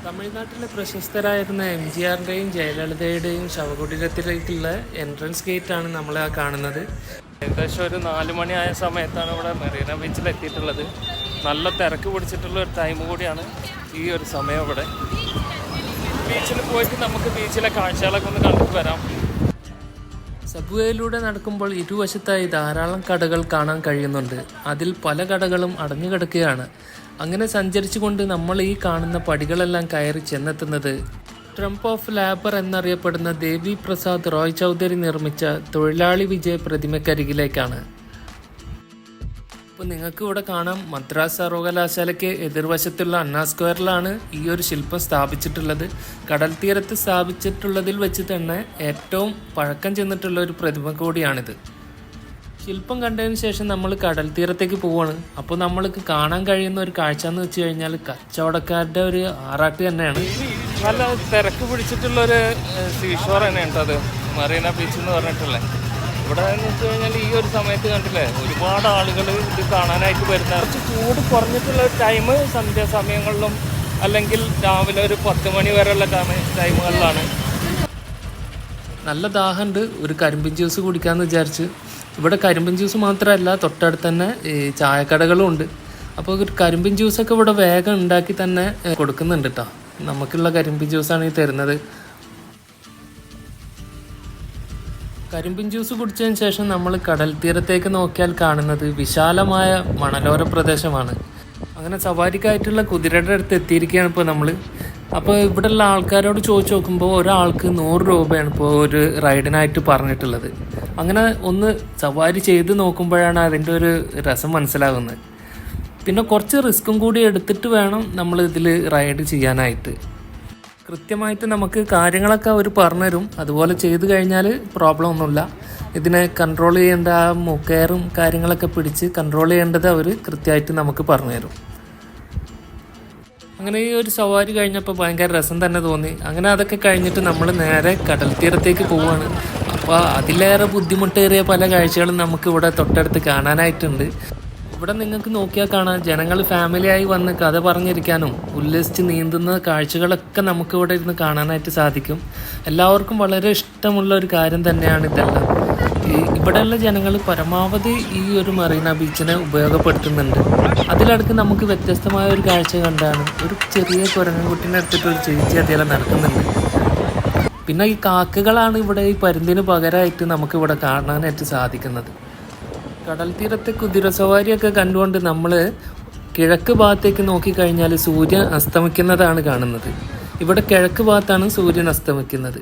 തമിഴ്നാട്ടിലെ പ്രശസ്തരായിരുന്ന MGRൻ്റെയും ജയലളിതയുടെയും ശവകുടീരത്തിലേക്കുള്ള എൻട്രൻസ് ഗേറ്റാണ് നമ്മൾ കാണുന്നത്. ഏകദേശം ഒരു 4 മണിയായ സമയത്താണ് ഇവിടെ മെറീന ബീച്ചിൽ എത്തിയിട്ടുള്ളത്. നല്ല തിരക്ക് പിടിച്ചിട്ടുള്ള ഒരു ടൈം കൂടിയാണ് ഈ ഒരു സമയം. ഇവിടെ ബീച്ചിൽ പോയിട്ട് നമുക്ക് ബീച്ചിലെ കാഴ്ചകളൊക്കെ ഒന്ന് കണ്ടിട്ട് വരാം. സബ്വേയിലൂടെ നടക്കുമ്പോൾ ഇരുവശത്തായി ധാരാളം കടകൾ കാണാൻ കഴിയുന്നുണ്ട്. അതിൽ പല കടകളും അടഞ്ഞു കിടക്കുകയാണ്. അങ്ങനെ സഞ്ചരിച്ചുകൊണ്ട് നമ്മൾ ഈ കാണുന്ന പടികളെല്ലാം കയറി ചെന്നെത്തുന്നത് ട്രംപ് ഓഫ് ലേബർ എന്നറിയപ്പെടുന്ന ദേവി പ്രസാദ് റോയ് ചൗധരി നിർമ്മിച്ച തൊഴിലാളി വിജയ പ്രതിമക്കരികിലേക്കാണ്. ഇപ്പോൾ നിങ്ങൾക്ക് ഇവിടെ കാണാം, മദ്രാസ് സർവകലാശാലയ്ക്ക് എതിർവശത്തുള്ള അണ്ണാ സ്ക്വയറിലാണ് ഈ ഒരു ശില്പം സ്ഥാപിച്ചിട്ടുള്ളത്. കടൽ തീരത്ത് സ്ഥാപിച്ചിട്ടുള്ളതിൽ വെച്ച് തന്നെ ഏറ്റവും പഴക്കം ചെന്നിട്ടുള്ള ഒരു പ്രതിമ കൂടിയാണിത്. ശില്പം കണ്ടതിന് ശേഷം നമ്മൾ കടൽ തീരത്തേക്ക് പോവുകയാണ്. അപ്പോൾ നമ്മൾക്ക് കാണാൻ കഴിയുന്ന ഒരു കാഴ്ച എന്ന് വെച്ച് കഴിഞ്ഞാൽ കച്ചവടക്കാരുടെ ഒരു ആറാട്ട് തന്നെയാണ്. നല്ല തിരക്ക് പിടിച്ചിട്ടുള്ളൊരു സീഷോർ തന്നെയാണ് അത്, മറീന ബീച്ച് എന്ന് പറഞ്ഞിട്ടുള്ളത്. ഇവിടെ എന്ന് വെച്ച് കഴിഞ്ഞാൽ ഈ ഒരു സമയത്ത് കണ്ടില്ലേ, ഒരുപാട് ആളുകൾ ഇത് കാണാനായിട്ട് വരുന്ന. കുറച്ച് ചൂട് കുറഞ്ഞിട്ടുള്ള ടൈം സന്ധ്യാസമയങ്ങളിലും അല്ലെങ്കിൽ രാവിലെ ഒരു 10 മണി വരെയുള്ള ടൈമുകളിലാണ്. നല്ല ദാഹമുണ്ട്, ഒരു കരിമ്പിൻ ജ്യൂസ് കുടിക്കാമെന്ന് വിചാരിച്ച്. ഇവിടെ കരിമ്പിൻ ജ്യൂസ് മാത്രമല്ല, തൊട്ടടുത്ത് തന്നെ ഈ ചായക്കടകളും ഉണ്ട്. അപ്പോൾ ഒരു കരിമ്പിൻ ജ്യൂസൊക്കെ ഇവിടെ വേഗം ഉണ്ടാക്കി തന്നെ കൊടുക്കുന്നുണ്ട് കേട്ടോ. നമുക്കുള്ള കരിമ്പിൻ ജ്യൂസാണ് ഈ തരുന്നത്. കരിമ്പിൻ ജ്യൂസ് കുടിച്ചതിന് ശേഷം നമ്മൾ കടൽ തീരത്തേക്ക് നോക്കിയാൽ കാണുന്നത് വിശാലമായ മണലോര പ്രദേശമാണ്. അങ്ങനെ സവാരിക്കായിട്ടുള്ള കുതിരയുടെ അടുത്ത് എത്തിയിരിക്കുകയാണ് ഇപ്പോൾ നമ്മൾ. അപ്പോൾ ഇവിടെയുള്ള ആൾക്കാരോട് ചോദിച്ചു നോക്കുമ്പോൾ ഒരാൾക്ക് 100 രൂപയാണ് ഇപ്പോൾ ഒരു റൈഡിനായിട്ട് പറഞ്ഞിട്ടുള്ളത്. അങ്ങനെ ഒന്ന് സവാരി ചെയ്ത് നോക്കുമ്പോഴാണ് അതിൻ്റെ ഒരു രസം മനസ്സിലാകുന്നത്. പിന്നെ കുറച്ച് റിസ്ക്കും കൂടി എടുത്തിട്ട് വേണം നമ്മൾ ഇതിൽ റൈഡ് ചെയ്യാനായിട്ട്. കൃത്യമായിട്ട് നമുക്ക് കാര്യങ്ങളൊക്കെ അവർ പറഞ്ഞുതരും. അതുപോലെ ചെയ്ത് കഴിഞ്ഞാൽ പ്രോബ്ലം ഒന്നുമില്ല. ഇതിനെ കൺട്രോൾ ചെയ്യേണ്ട കെയറും കാര്യങ്ങളൊക്കെ പിടിച്ച് കൺട്രോൾ ചെയ്യേണ്ടത് അവർ കൃത്യമായിട്ട് നമുക്ക് പറഞ്ഞുതരും. അങ്ങനെ ഈ ഒരു സവാരി കഴിഞ്ഞപ്പോൾ ഭയങ്കര രസം തന്നെ തോന്നി. അങ്ങനെ അതൊക്കെ കഴിഞ്ഞിട്ട് നമ്മൾ നേരെ കടൽ തീരത്തേക്ക് പോവുകയാണ്. അപ്പോൾ അതിലേറെ ബുദ്ധിമുട്ടേറിയ പല കാഴ്ചകളും നമുക്ക് ഇവിടെ തൊട്ടടുത്ത് കാണാനായിട്ടുണ്ട്. ഇവിടെ നിങ്ങൾക്ക് നോക്കിയാൽ കാണാം, ജനങ്ങൾ ഫാമിലിയായി വന്ന് കഥ പറഞ്ഞിരിക്കാനും ഉല്ലസിച്ച് നീന്തുന്ന കാഴ്ചകളൊക്കെ നമുക്ക് ഇവിടെ ഇരുന്ന് കാണാനായിട്ട് സാധിക്കും. എല്ലാവർക്കും വളരെ ഇഷ്ടമുള്ള ഒരു കാര്യം തന്നെയാണ് ഇതെല്ലാം. ഇവിടെയുള്ള ജനങ്ങൾ പരമാവധി ഈ ഒരു മറീന ബീച്ചിനെ ഉപയോഗപ്പെടുത്തുന്നുണ്ട്. അതിലടക്ക് നമുക്ക് വ്യത്യസ്തമായ ഒരു കാഴ്ച കണ്ടാണ് ഒരു ചെറിയ കുരങ്ങൻകുട്ടീനെ എടുത്തിട്ട് ഒരു ചേച്ചി അതെല്ലാം നടക്കുന്നുണ്ട്. പിന്നെ ഈ കാക്കകളാണ് ഇവിടെ ഈ പരുന്തിന് പകരമായിട്ട് നമുക്കിവിടെ കാണാനായിട്ട് സാധിക്കുന്നത്. കടൽ തീരത്തെ കുതിരസവാരിയൊക്കെ കണ്ടുകൊണ്ട് നമ്മൾ കിഴക്ക് ഭാഗത്തേക്ക് നോക്കിക്കഴിഞ്ഞാൽ സൂര്യൻ അസ്തമിക്കുന്നതാണ് കാണുന്നത്. ഇവിടെ കിഴക്ക് ഭാഗത്താണ് സൂര്യൻ അസ്തമിക്കുന്നത്.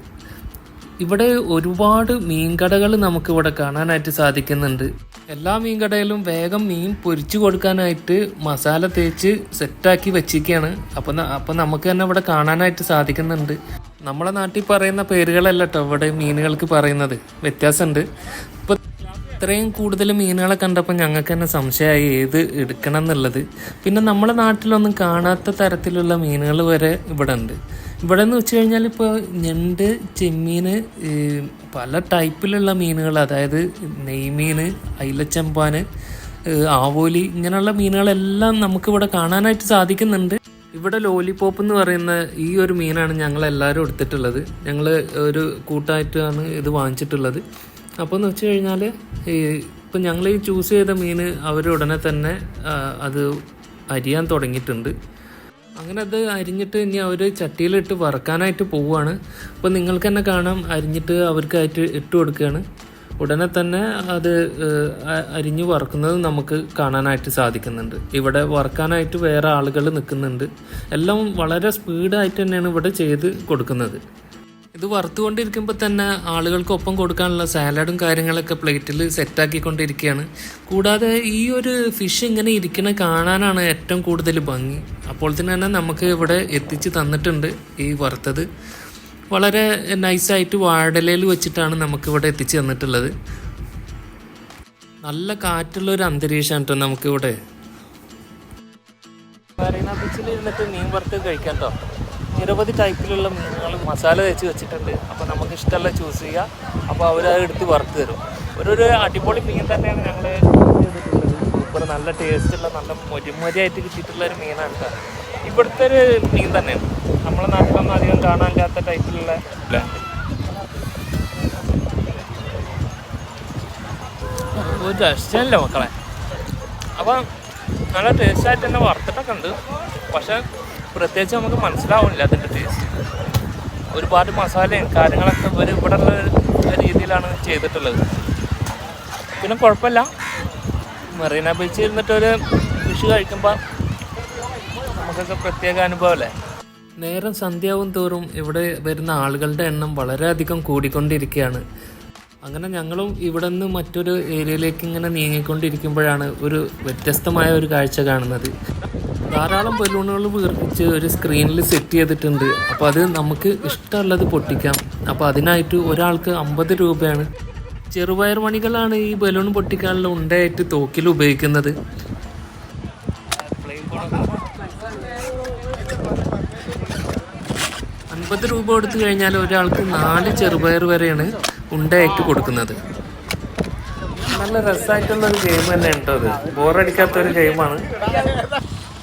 ഇവിടെ ഒരുപാട് മീൻകടകൾ നമുക്കിവിടെ കാണാനായിട്ട് സാധിക്കുന്നുണ്ട്. എല്ലാ മീൻകടയിലും വേഗം മീൻ പൊരിച്ചു കൊടുക്കാനായിട്ട് മസാല തേച്ച് സെറ്റാക്കി വെച്ചിരിക്കുകയാണ്. അപ്പം നമുക്ക് തന്നെ ഇവിടെ കാണാനായിട്ട് സാധിക്കുന്നുണ്ട്. നമ്മളെ നാട്ടിൽ പറയുന്ന പേരുകളല്ല കേട്ടോ ഇവിടെ മീനുകൾക്ക് പറയുന്നത്, വ്യത്യാസമുണ്ട്. ഇപ്പം ഇത്രയും കൂടുതൽ മീനുകളെ കണ്ടപ്പോൾ ഞങ്ങൾക്ക് തന്നെ സംശയമായി ഏത് എടുക്കണം എന്നുള്ളത്. പിന്നെ നമ്മളെ നാട്ടിലൊന്നും കാണാത്ത തരത്തിലുള്ള മീനുകൾ വരെ ഇവിടെ ഉണ്ട്. ഇവിടെ എന്ന് വെച്ച് കഴിഞ്ഞാൽ ഇപ്പോൾ ഞണ്ട്, ചെമ്മീൻ, പല ടൈപ്പിലുള്ള മീനുകൾ, അതായത് നെയ്മീൻ, അയിലച്ചമ്പാൻ, ആവോലി, ഇങ്ങനെയുള്ള മീനുകളെല്ലാം നമുക്കിവിടെ കാണാനായിട്ട് സാധിക്കുന്നുണ്ട്. ഇവിടെ ലോലിപോപ്പ് എന്ന് പറയുന്ന ഈ ഒരു മീനാണ് ഞങ്ങളെല്ലാവരും എടുത്തിട്ടുള്ളത്. ഞങ്ങൾ ഒരു കൂട്ടായിട്ടാണ് ഇത് വാങ്ങിച്ചിട്ടുള്ളത്. അപ്പോൾ എന്ന് വെച്ച് കഴിഞ്ഞാൽ ഇപ്പം ഞങ്ങൾ ഈ ചൂസ് ചെയ്ത മീൻ അവർ ഉടനെ തന്നെ അത് അരിയാൻ തുടങ്ങിയിട്ടുണ്ട്. അങ്ങനെ അത് അരിഞ്ഞിട്ട് ഇനി അവർ ചട്ടിയിലിട്ട് വറുക്കാനായിട്ട് പോവുകയാണ്. അപ്പോൾ നിങ്ങൾക്ക് തന്നെ കാണാം, അരിഞ്ഞിട്ട് അവർക്കായിട്ട് ഇട്ട് കൊടുക്കുകയാണ്. ഉടനെ തന്നെ അത് അരിഞ്ഞ് വറുക്കുന്നത് നമുക്ക് കാണാനായിട്ട് സാധിക്കുന്നുണ്ട്. ഇവിടെ വറുക്കാനായിട്ട് വേറെ ആളുകൾ നിൽക്കുന്നുണ്ട്. എല്ലാം വളരെ സ്പീഡായിട്ട് തന്നെയാണ് ഇവിടെ ചെയ്ത് കൊടുക്കുന്നത്. ഇത് വറുത്തുകൊണ്ടിരിക്കുമ്പോൾ തന്നെ ആളുകൾക്കൊപ്പം കൊടുക്കാനുള്ള സാലഡും കാര്യങ്ങളൊക്കെ പ്ലേറ്റിൽ സെറ്റാക്കിക്കൊണ്ടിരിക്കുകയാണ്. കൂടാതെ ഈ ഒരു ഫിഷ് ഇങ്ങനെ ഇരിക്കുന്ന കാണാനാണ് ഏറ്റവും കൂടുതൽ ഭംഗി. അപ്പോൾ തന്നെ നമുക്ക് ഇവിടെ എത്തിച്ച് തന്നിട്ടുണ്ട്. ഈ വറുത്തത് വളരെ നൈസായിട്ട് വാഴയിലയിൽ വെച്ചിട്ടാണ് നമുക്കിവിടെ എത്തിച്ച് തന്നിട്ടുള്ളത്. നല്ല കാറ്റുള്ളൊരു അന്തരീക്ഷമാണ് കേട്ടോ നമുക്കിവിടെ. മറീന ബീച്ചിൽ ഇരുന്നിട്ട് മീൻ വറുത്ത് കഴിക്കാം കേട്ടോ. നിരവധി ടൈപ്പിലുള്ള മീനുകൾ മസാല തേച്ച് വെച്ചിട്ടുണ്ട്. അപ്പോൾ നമുക്ക് ഇഷ്ടമുള്ള ചൂസ് ചെയ്യുക. അപ്പോൾ അവരത് എടുത്ത് വറുത്ത് തരും. ഒരു അടിപൊളി മീൻ തന്നെയാണ് ഞങ്ങൾ ചെയ്തിട്ടുള്ളത്. സൂപ്പർ, നല്ല ടേസ്റ്റുള്ള, നല്ല മൊരിമൊരിയായിട്ട് കിട്ടിയിട്ടുള്ള ഒരു മീനാണ് കേട്ടോ. ഇവിടുത്തെ ഒരു മീൻ തന്നെയാണ്. നമ്മൾ നമ്മുടെ നാട്ടിലൊന്നും അധികം കാണാനില്ലാത്ത ടൈപ്പിലുള്ള ഒരു രക്ഷയില്ല മക്കളെ. അപ്പം നല്ല ടേസ്റ്റായിട്ട് തന്നെ വറുത്തിട്ടൊക്കെ ഉണ്ട്, പക്ഷെ പ്രത്യേകിച്ച് നമുക്ക് മനസ്സിലാവില്ല അതിൻ്റെ ടേസ്റ്റ്. ഒരുപാട് മസാലയും കാര്യങ്ങളൊക്കെ ഇവിടെ ഉള്ള രീതിയിലാണ് ചെയ്തിട്ടുള്ളത്. പിന്നെ കുഴപ്പമില്ല, മെറീന ബീച്ചിൽ ഇരുന്നിട്ടൊരു ഫിഷ് കഴിക്കുമ്പോൾ നമുക്കൊക്കെ പ്രത്യേക അനുഭവമല്ലേ. നേരം സന്ധ്യാവും തോറും ഇവിടെ വരുന്ന ആളുകളുടെ എണ്ണം വളരെയധികം കൂടിക്കൊണ്ടിരിക്കുകയാണ്. അങ്ങനെ ഞങ്ങളും ഇവിടെ നിന്ന് മറ്റൊരു ഏരിയയിലേക്ക് ഇങ്ങനെ നീങ്ങിക്കൊണ്ടിരിക്കുമ്പോഴാണ് ഒരു വ്യത്യസ്തമായ ഒരു കാഴ്ച കാണുന്നത്. ധാരാളം ബലൂണുകൾ വീർപ്പിച്ച് ഒരു സ്ക്രീനിൽ സെറ്റ് ചെയ്തിട്ടുണ്ട്. അപ്പോൾ അത് നമുക്ക് ഇഷ്ടമുള്ളത് പൊട്ടിക്കാം. അപ്പോൾ അതിനായിട്ട് ഒരാൾക്ക് 50 രൂപയാണ്. ചെറുപയർ മണികളാണ് ഈ ബലൂൺ പൊട്ടിക്കാനുള്ള ഉണ്ടയായിട്ട് തോക്കിൽ ഉപയോഗിക്കുന്നത്. 50 രൂപ കൊടുത്തു കഴിഞ്ഞാൽ ഒരാൾക്ക് 4 ചെറുപയർ വരെയാണ് ഉണ്ടയായിട്ട് കൊടുക്കുന്നത്. നല്ല രസമായിട്ടുള്ളൊരു ഗെയിം തന്നെ ഉണ്ടോ, അത് ബോറടിക്കാത്തൊരു ഗെയിമാണ്.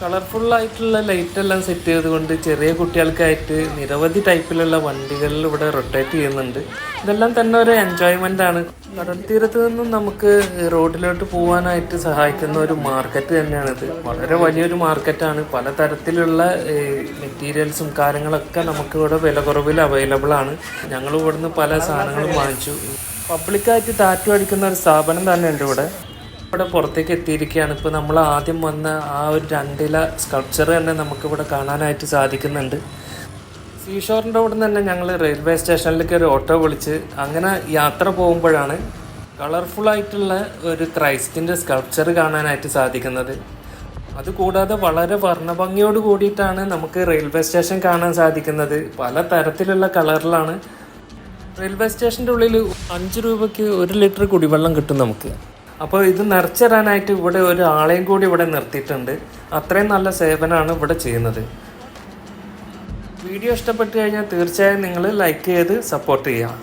കളർഫുള്ളായിട്ടുള്ള ലൈറ്റെല്ലാം സെറ്റ് ചെയ്തുകൊണ്ട് ചെറിയ കുട്ടികൾക്കായിട്ട് നിരവധി ടൈപ്പിലുള്ള വണ്ടികളിൽ ഇവിടെ റൊട്ടേറ്റ് ചെയ്യുന്നുണ്ട്. ഇതെല്ലാം തന്നെ ഒരു എൻജോയ്മെൻ്റ് ആണ്. കടൽ തീരത്ത് നിന്നും നമുക്ക് റോഡിലോട്ട് പോകാനായിട്ട് സഹായിക്കുന്ന ഒരു മാർക്കറ്റ് തന്നെയാണിത്. വളരെ വലിയൊരു മാർക്കറ്റാണ്. പലതരത്തിലുള്ള മെറ്റീരിയൽസും കാര്യങ്ങളൊക്കെ നമുക്കിവിടെ വില കുറവിൽ അവൈലബിൾ ആണ്. ഞങ്ങൾ ഇവിടുന്ന് പല സാധനങ്ങളും വാങ്ങിച്ചു. പബ്ലിക്കായിട്ട് ടാറ്റു അടിക്കുന്ന ഒരു സ്ഥാപനം തന്നെ ഉണ്ട് ഇവിടെ. ഇവിടെ പുറത്തേക്ക് എത്തിയിരിക്കുകയാണ്. ഇപ്പോൾ നമ്മൾ ആദ്യം വന്ന ആ ഒരു 2 ഇല സ്കൾപ്ചർ തന്നെ നമുക്കിവിടെ കാണാനായിട്ട് സാധിക്കുന്നുണ്ട്. സീഷോറിൻ്റെ അവിടെ നിന്ന് തന്നെ ഞങ്ങൾ റെയിൽവേ സ്റ്റേഷനിലേക്ക് ഒരു ഓട്ടോ വിളിച്ച് അങ്ങനെ യാത്ര പോകുമ്പോഴാണ് കളർഫുള്ളായിട്ടുള്ള ഒരു ക്രൈസ്റ്റിൻ്റെ സ്കൾപ്ചർ കാണാനായിട്ട് സാധിക്കുന്നത്. അതുകൂടാതെ വളരെ വർണ്ണഭംഗിയോട് കൂടിയിട്ടാണ് നമുക്ക് റെയിൽവേ സ്റ്റേഷൻ കാണാൻ സാധിക്കുന്നത്. പല തരത്തിലുള്ള കളറിലാണ്. റെയിൽവേ സ്റ്റേഷൻ്റെ ഉള്ളിൽ 5 രൂപയ്ക്ക് 1 ലിറ്റർ കുടിവെള്ളം കിട്ടും നമുക്ക്. അപ്പോൾ ഇത് നിറച്ചിടാനായിട്ട് ഇവിടെ ഒരാളെയും കൂടി ഇവിടെ നിർത്തിയിട്ടുണ്ട്. അത്രയും നല്ല സേവനമാണ് ഇവിടെ ചെയ്യുന്നത്. വീഡിയോ ഇഷ്ടപ്പെട്ട് കഴിഞ്ഞാൽ തീർച്ചയായും നിങ്ങൾ ലൈക്ക് ചെയ്ത് സപ്പോർട്ട് ചെയ്യുക.